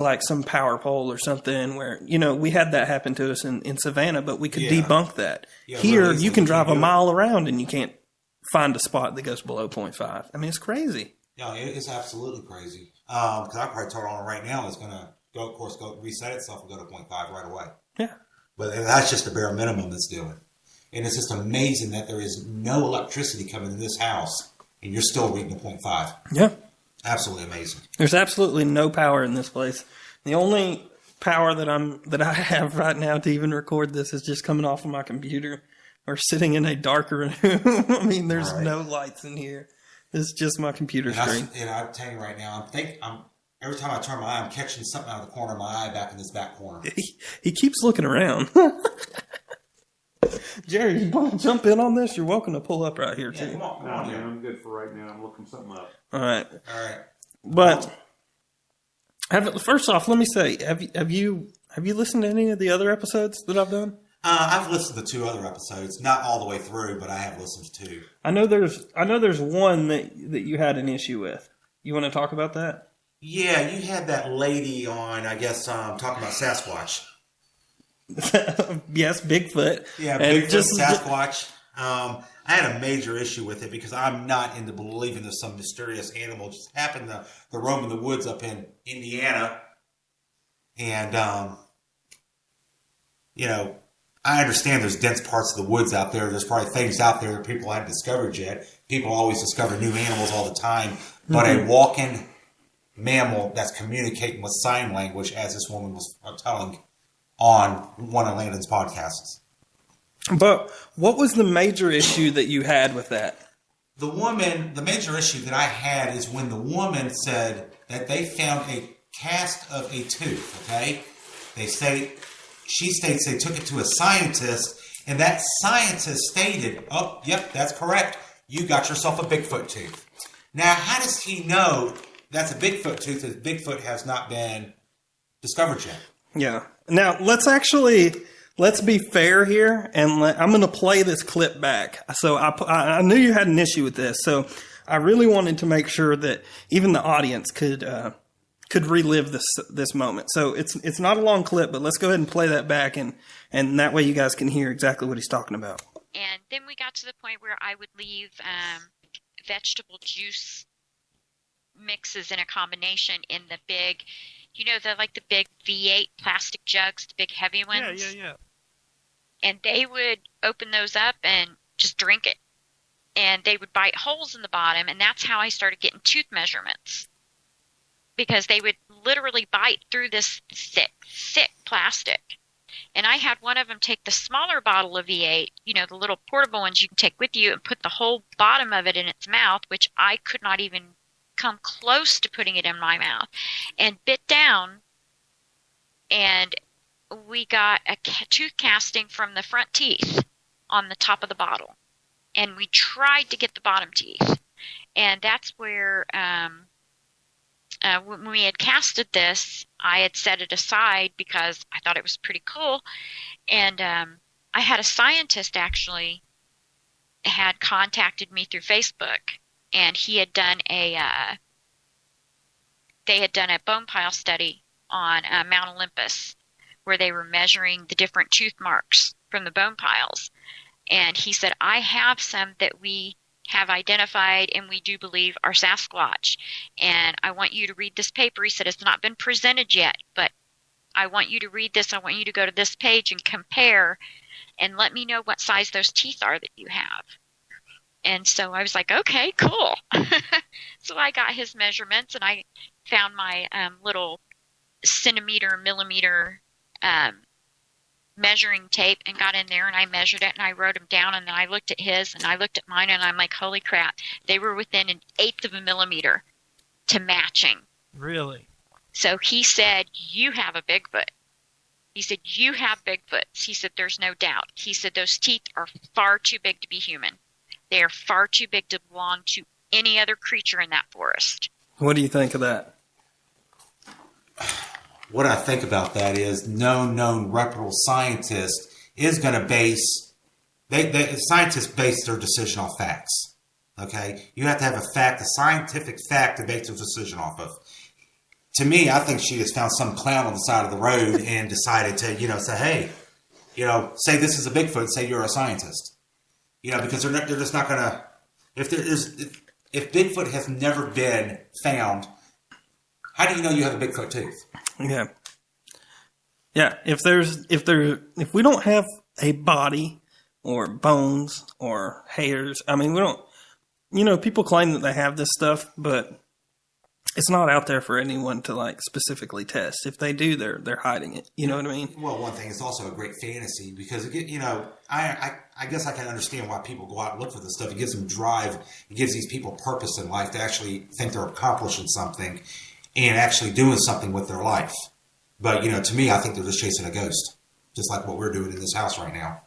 like some power pole or something where, we had that happen to us in Savannah, but we could debunk that. Yeah, Here, really, you can drive a mile around and you can't find a spot that goes below 0.5. I mean, it's crazy. Yeah, it's absolutely crazy. Because I probably turn on it right now. It's going to go reset itself and go to 0.5 right away. Yeah. But that's just the bare minimum it's doing. And it's just amazing that there is no electricity coming in this house and you're still reading a 0.5. Yeah. Absolutely amazing. There's absolutely no power in this place. The only power that I have right now to even record this is just coming off of my computer or sitting in a darker room. I mean, there's no lights in here. It's just my computer screen. And I'm telling you right now, every time I turn my eye, I'm catching something out of the corner of my eye back in this back corner. He keeps looking around. Jerry, you want to jump in on this? You're welcome to pull up right here, too. Come on, man, I'm good for right now. I'm looking something up. All right. But first off, let me say, have you listened to any of the other episodes that I've done? I've listened to 2 other episodes, not all the way through, but I have listened to 2. I know there's one that you had an issue with. You want to talk about that? Yeah, you had that lady on, I guess, talking about Sasquatch. Yes, Bigfoot. Yeah, Bigfoot, Sasquatch. I had a major issue with it because I'm not into believing there's some mysterious animal just happened to roam in the woods up in Indiana. And, I understand there's dense parts of the woods out there. There's probably things out there that people haven't discovered yet. People always discover new animals all the time. But a walking mammal that's communicating with sign language, as this woman was telling on one of Landon's podcasts. But what was the major issue that you had with that? The major issue that I had is when the woman said that they found a cast of a tooth, okay? She states they took it to a scientist, and that scientist stated, oh, yep, that's correct. You got yourself a Bigfoot tooth. Now, how does he know that's a Bigfoot tooth if Bigfoot has not been discovered yet? Yeah. Now, let's be fair here, and I'm going to play this clip back. So I knew you had an issue with this, so I really wanted to make sure that even the audience could relive this moment. So it's not a long clip, but let's go ahead and play that back, and that way you guys can hear exactly what he's talking about. And then we got to the point where I would leave vegetable juice mixes in a combination in the big, the big V8 plastic jugs, the big heavy ones. Yeah. And they would open those up and just drink it. And they would bite holes in the bottom, and that's how I started getting tooth measurements. Because they would literally bite through this thick plastic. And I had one of them take the smaller bottle of V8, the little portable ones you can take with you, and put the whole bottom of it in its mouth, which I could not even come close to putting it in my mouth, and bit down, and we got a tooth casting from the front teeth on the top of the bottle. And we tried to get the bottom teeth. And that's where... when we had casted this, I had set it aside because I thought it was pretty cool. And I had a scientist actually had contacted me through Facebook, and he had done they had done a bone pile study on Mount Olympus where they were measuring the different tooth marks from the bone piles. And he said, I have some that we have identified and we do believe are Sasquatch. And I want you to read this paper. He said, it's not been presented yet, but I want you to read this. I want you to go to this page and compare and let me know what size those teeth are that you have. And so I was like, okay, cool. So I got his measurements, and I found my little centimeter, millimeter measuring tape and got in there, and I measured it, and I wrote them down, and then I looked at his, and I looked at mine, and I'm like, holy crap. They were within 1/8 of a millimeter to matching. Really? So he said, you have a Bigfoot. He said, you have Bigfoots. He said, there's no doubt. He said, those teeth are far too big to be human. They are far too big to belong to any other creature in that forest. What do you think of that? What I think about that is known reputable scientist is going to base... scientists base their decision off facts. Okay? You have to have a scientific fact to base their decision off of. to me, I think she just found some clown on the side of the road and decided to, say, hey, say this is a Bigfoot, say you're a scientist. Because they're just not going to, if Bigfoot has never been found, how do you know you have a Bigfoot tooth? Yeah. Yeah. If we don't have a body or bones or hairs, I mean, we don't, people claim that they have this stuff, but it's not out there for anyone to like specifically test. If they do, they're hiding it. You know what I mean? Well, one thing, it's also a great fantasy because I guess I can understand why people go out and look for this stuff. It gives them drive. It gives these people purpose in life to actually think they're accomplishing something and actually doing something with their life. But to me, I think they're just chasing a ghost, just like what we're doing in this house right now.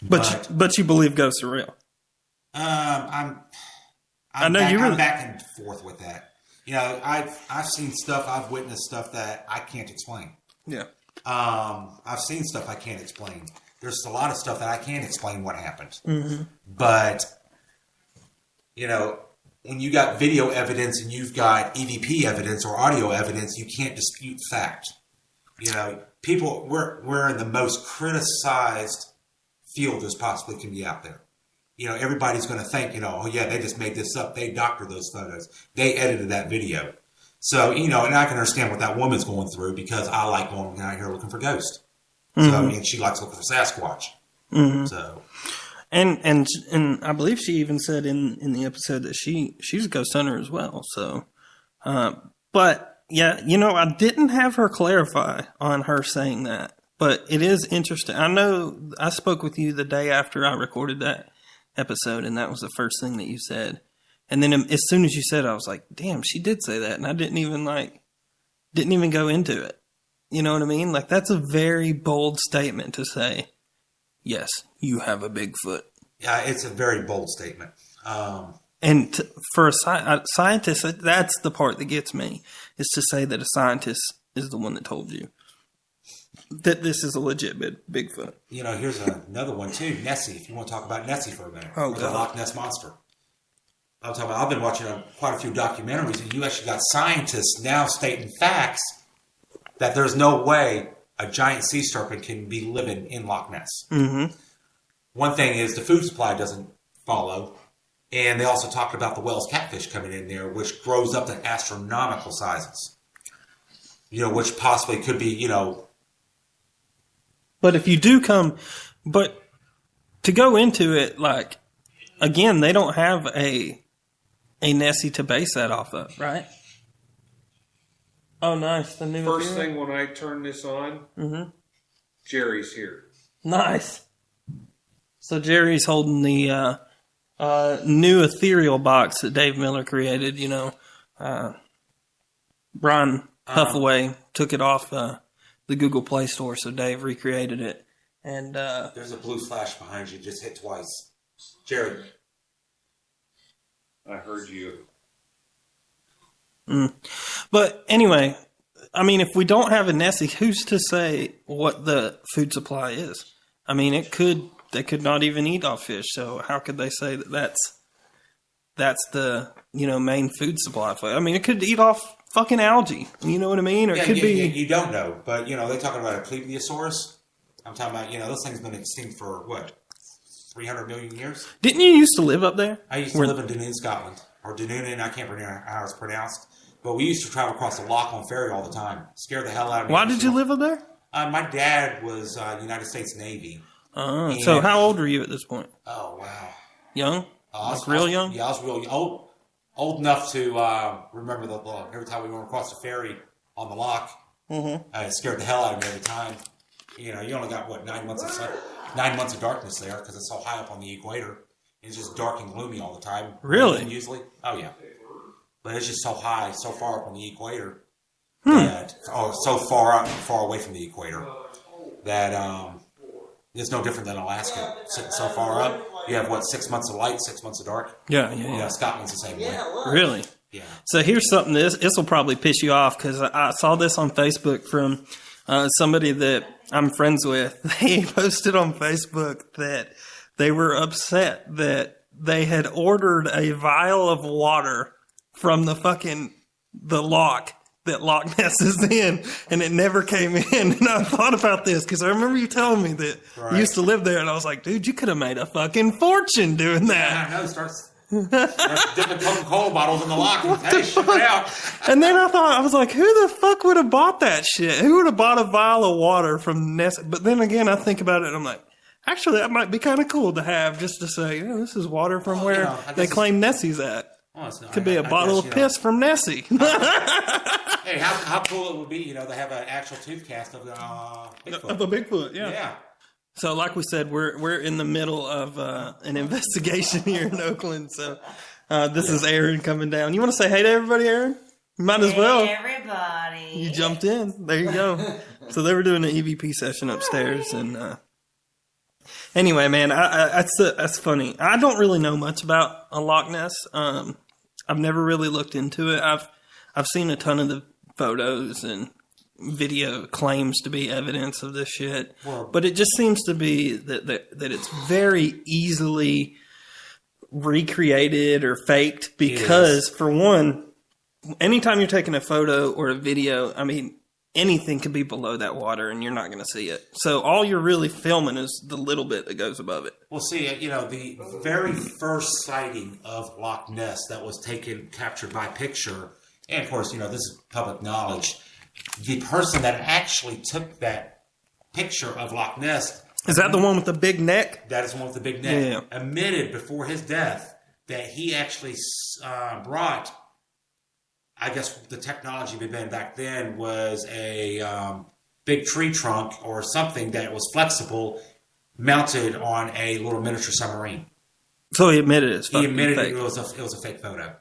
But you believe ghosts are real? I'm I'm back and forth with that. I've seen stuff, I've witnessed stuff that I can't explain. Yeah. I've seen stuff I can't explain. There's a lot of stuff that I can't explain what happened. Mm-hmm. But, when you got video evidence and you've got EVP evidence or audio evidence, you can't dispute fact. People, we're in the most criticized field as possibly can be out there. Everybody's going to think, oh yeah, they just made this up. They doctored those photos. They edited that video. So, and I can understand what that woman's going through because I like going out here looking for ghosts. Mm-hmm. So, and she likes looking for Sasquatch. Mm-hmm. So, and I believe she even said in the episode that she's a ghost hunter as well. So, but yeah, I didn't have her clarify on her saying that, but it is interesting. I know I spoke with you the day after I recorded that episode, and that was the first thing that you said. And then as soon as you said it, I was like, damn, she did say that. And I didn't even go into it. You know what I mean? Like, that's a very bold statement to say, yes, you have a Bigfoot. Yeah, it's a very bold statement. And for a scientist, that's the part that gets me, is to say that a scientist is the one that told you that this is a legit Bigfoot. Here's another one too, Nessie. If you want to talk about Nessie for a minute, or the Loch Ness monster. I've been watching quite a few documentaries, and you actually got scientists now stating facts that there's no way a giant sea serpent can be living in Loch Ness. Mm-hmm. One thing is the food supply doesn't follow, and they also talked about the Wells catfish coming in there, which grows up to astronomical sizes. Which possibly could be, But if you do but to go into it, like, again, they don't have a Nessie to base that off of, right? Oh, nice. The new First appearance? thing when I turn this on, Mm-hmm. Jerry's here. Nice. So Jerry's holding the new ethereal box that Dave Miller created. Brian Huffaway took it off the Google Play Store, so Dave recreated it. And there's a blue flash behind you. Just hit twice, Jerry. I heard you. But anyway, I mean, if we don't have a Nessie, who's to say what the food supply is? I mean, they could not even eat off fish. So how could they say that that's the main food supply? I mean, it could eat off fucking algae. You know what I mean? Or it could be. You don't know, but they're talking about a plesiosaurus. I'm talking about this thing's been extinct for what, 300 million years? Didn't you used to live up there? I used to live in Dunoon, Scotland, or Dunoon. I can't remember how it's pronounced. But we used to travel across the loch on ferry all the time. Scared the hell out of me. Why did you live up there? My dad was United States Navy. So how old were you at this point? Oh, wow. Young? Real young? Yeah, I was real young. Old enough to remember every time we went across the ferry on the loch. Mm-hmm. It scared the hell out of me every time. You only got, 9 months of sun, 9 months of darkness there because it's so high up on the equator. It's just dark and gloomy all the time. Really? Usually. Oh, yeah. But it's just so high, so far up on the equator so far away from the equator that it's no different than Alaska. Sitting so far up, you have 6 months of light, 6 months of dark. Yeah. Scotland's the same way. Really? Yeah. So here's something. This will probably piss you off because I saw this on Facebook from somebody that I'm friends with. They posted on Facebook that they were upset that they had ordered a vial of water from the loch that Loch Ness is in, and it never came in. And I thought about this because I remember you telling me that you used to live there, and I was like, dude, you could have made a fucking fortune doing that. Yeah, I know. Starts dipping Coca-Cola bottles in the lock and hey, ship it out. And then I was like, who the fuck would have bought that shit? Who would have bought a vial of water from Ness? But then again, I think about it, and I'm like, actually, that might be kind of cool to have, just to say, this is water from where they claim Nessie's at. Well, it's not, Could be a bottle of piss from Nessie. Hey, how cool it would be, to have an actual tooth cast of Bigfoot. Of a Bigfoot, yeah. Yeah. So, like we said, we're in the middle of an investigation here in Oakland. So, this is Aaron coming down. You want to say hey to everybody, Aaron? You might as well. Hey, everybody. You jumped in. There you go. So they were doing an EVP session upstairs, and anyway, man, that's funny. I don't really know much about a Loch Ness. I've never really looked into it. I've seen a ton of the photos and video claims to be evidence of this shit, but it just seems to be that it's very easily recreated or faked because, for one, anytime you're taking a photo or a video, I mean, anything could be below that water and you're not going to see it. So all you're really filming is the little bit that goes above it. Well, see, the very first sighting of Loch Ness that was captured by picture, and of course, this is public knowledge, the person that actually took that picture of Loch Ness... Is that the one with the big neck? That is the one with the big neck. Yeah. Admitted before his death that he actually brought... I guess the technology back then was a big tree trunk or something that was flexible, mounted on a little miniature submarine. So he admitted it's fucking He admitted fake. it was a fake photo.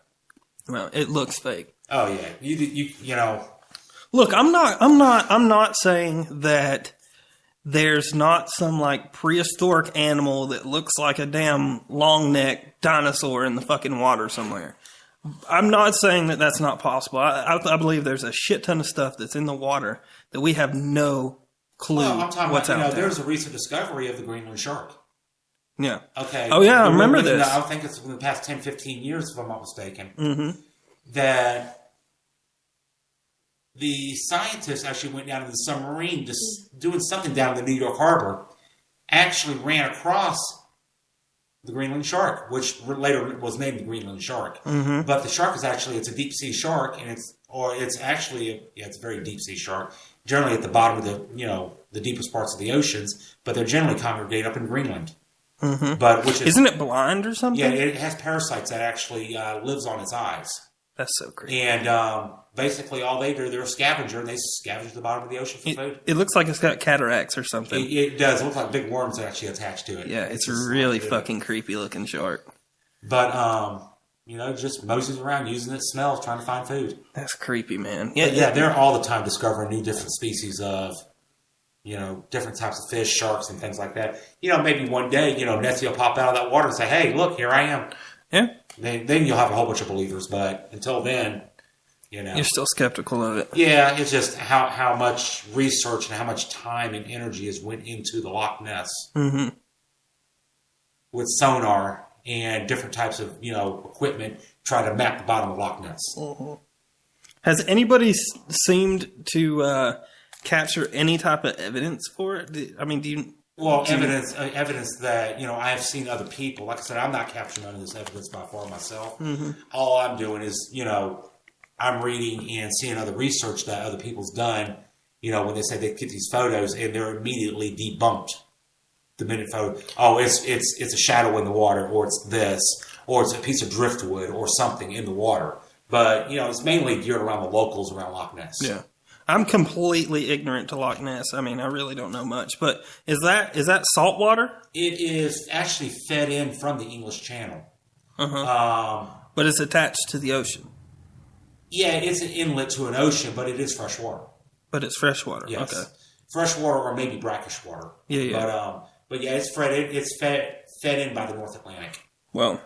Well, it looks fake. Oh yeah, you know. Look, I'm not saying that there's not some like prehistoric animal that looks like a damn long neck dinosaur in the fucking water somewhere. I'm not saying that that's not possible. I believe there's a shit ton of stuff that's in the water that we have no clue I'm talking what's about, out there. There's a recent discovery of the Greenland shark. Yeah. Okay. Oh, yeah, I remember this. I think it's in the past 10, 15 years, if I'm not mistaken. Mm-hmm. That the scientists actually went down to the submarine just doing something down in the New York Harbor, actually ran across the Greenland shark, which later was named the Greenland shark. Mm-hmm. But the shark is actually, it's a deep sea shark, and it's a very deep sea shark. Generally at the bottom of the deepest parts of the oceans, but they're generally congregate up in Greenland. Mm-hmm. But isn't it blind or something? Yeah, it has parasites that actually lives on its eyes. That's so crazy. And basically all they do, they're a scavenger, and they scavenge the bottom of the ocean for food. It looks like it's got cataracts or something. It does. It looks like big worms are actually attached to it. Yeah, it's a really fucking creepy looking shark. But, just moses around using its smells, trying to find food. That's creepy, man. Yeah, they're all the time discovering new different species of, different types of fish, sharks, and things like that. Maybe one day, Nessie will pop out of that water and say, hey, look, here I am. Yeah. Then you'll have a whole bunch of believers, but until then, you're still skeptical of it. Yeah, it's just how much research and how much time and energy has went into the Loch Ness with sonar and different types of equipment trying to map the bottom of Loch Ness. Mm-hmm. Has anybody seemed to capture any type of evidence for it? Do you? Well, evidence that, I have seen other people. Like I said, I'm not capturing none of this evidence by far myself. Mm-hmm. All I'm doing is, I'm reading and seeing other research that other people's done, when they say they get these photos and they're immediately debunked the minute photo. Oh, it's a shadow in the water, or it's this, or it's a piece of driftwood or something in the water. But, it's mainly geared around the locals around Loch Ness. Yeah. I'm completely ignorant to Loch Ness. I mean, I really don't know much. But is that salt water? It is actually fed in from the English Channel. Uh-huh. But it's attached to the ocean. Yeah, it's an inlet to an ocean, but it is fresh water. But it's fresh water. Yes. Okay. Fresh water or maybe brackish water. Yeah. But yeah, it's fed in by the North Atlantic. Well,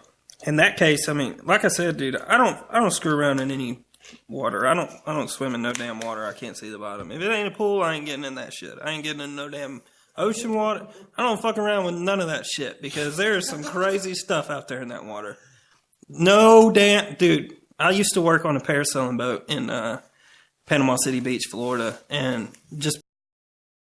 in that case, I mean, like I said, dude, I don't screw around in any water. I don't swim in no damn water. I can't see the bottom. If it ain't a pool, I ain't getting in that shit. I ain't getting in no damn ocean water. I don't fuck around with none of that shit because there's some crazy stuff out there in that water. No damn, dude. I used to work on a parasailing boat in Panama City Beach, Florida, and just